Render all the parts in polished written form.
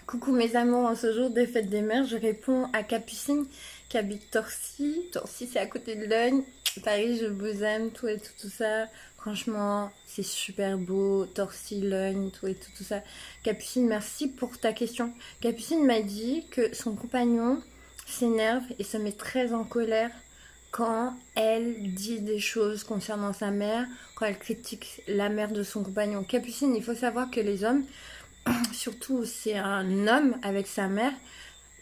Coucou mes amours, en ce jour des fêtes des mères, je réponds à Capucine qui habite Torcy. Torcy, c'est à côté de Logne. Paris, je vous aime, tout et tout, tout ça. Franchement, c'est super beau. Torcy, Logne, tout et tout, tout ça. Capucine, merci pour ta question. Capucine m'a dit que son compagnon s'énerve et se met très en colère quand elle dit des choses concernant sa mère, quand elle critique la mère de son compagnon. Capucine, il faut savoir que les hommes, surtout c'est un homme avec sa mère,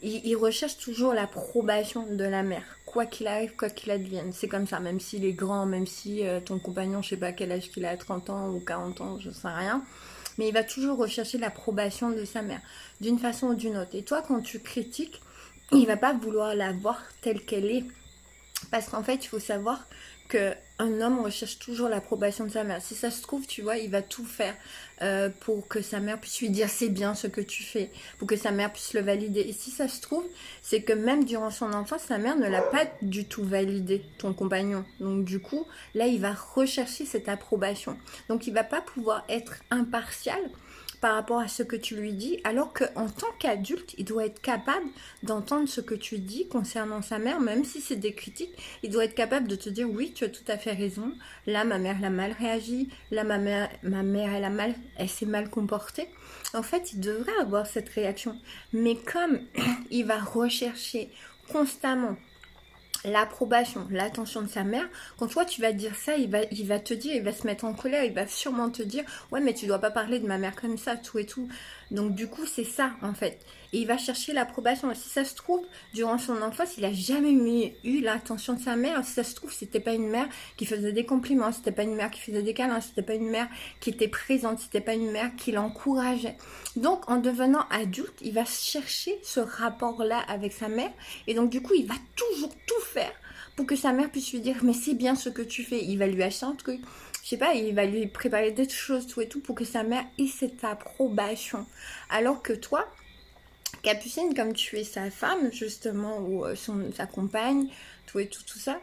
il recherche toujours l'approbation de la mère, quoi qu'il arrive, quoi qu'il advienne. C'est comme ça, même s'il est grand, même si ton compagnon, je sais pas quel âge qu'il a, 30 ans ou 40 ans, je sais rien, mais il va toujours rechercher l'approbation de sa mère, d'une façon ou d'une autre. Et toi, quand tu critiques, il va pas vouloir la voir telle qu'elle est, parce qu'en fait, il faut savoir qu'un homme recherche toujours l'approbation de sa mère. Si ça se trouve, tu vois, il va tout faire pour que sa mère puisse lui dire c'est bien ce que tu fais, pour que sa mère puisse le valider. Et si ça se trouve, c'est que même durant son enfance, sa mère ne l'a pas du tout validé, ton compagnon. Donc du coup, là, il va rechercher cette approbation. Donc il va pas pouvoir être impartial par rapport à ce que tu lui dis, alors qu'en tant qu'adulte, il doit être capable d'entendre ce que tu dis concernant sa mère, même si c'est des critiques, il doit être capable de te dire oui, tu as tout à fait raison, là ma mère elle a mal réagi, là ma mère elle s'est mal comportée. En fait, il devrait avoir cette réaction, mais comme il va rechercher constamment l'approbation, l'attention de sa mère, quand toi tu vas dire ça, il va te dire, il va se mettre en colère, il va sûrement te dire ouais mais tu dois pas parler de ma mère comme ça, tout et tout. Donc du coup c'est ça en fait. Et il va chercher l'approbation. Et si ça se trouve, durant son enfance, il a jamais eu l'attention de sa mère. Si ça se trouve, c'était pas une mère qui faisait des compliments, c'était pas une mère qui faisait des câlins, c'était pas une mère qui était présente, c'était pas une mère qui l'encourageait. Donc en devenant adulte, il va chercher ce rapport-là avec sa mère. Et donc du coup, il va toujours tout faire pour que sa mère puisse lui dire mais c'est bien ce que tu fais. Il va lui acheter un truc, je sais pas, il va lui préparer des choses, tout et tout, pour que sa mère ait cette approbation. Alors que toi, Capucine, comme tu es sa femme, justement, ou sa compagne, tout et tout, tout ça,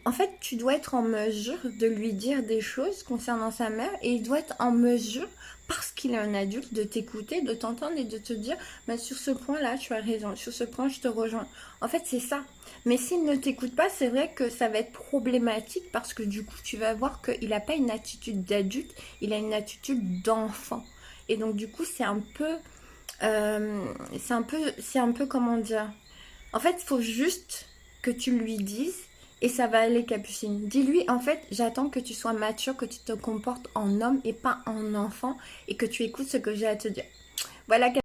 en fait, tu dois être en mesure de lui dire des choses concernant sa mère, et il doit être en mesure, parce qu'il est un adulte, de t'écouter, de t'entendre et de te dire, mais sur ce point-là, tu as raison, sur ce point, je te rejoins. En fait, c'est ça. Mais s'il ne t'écoute pas, c'est vrai que ça va être problématique, parce que du coup, tu vas voir qu'il n'a pas une attitude d'adulte, il a une attitude d'enfant. Et donc, du coup, c'est un peu comment dire. En fait, il faut juste que tu lui dises et ça va aller, Capucine. Dis-lui, en fait, j'attends que tu sois mature, que tu te comportes en homme et pas en enfant et que tu écoutes ce que j'ai à te dire. Voilà,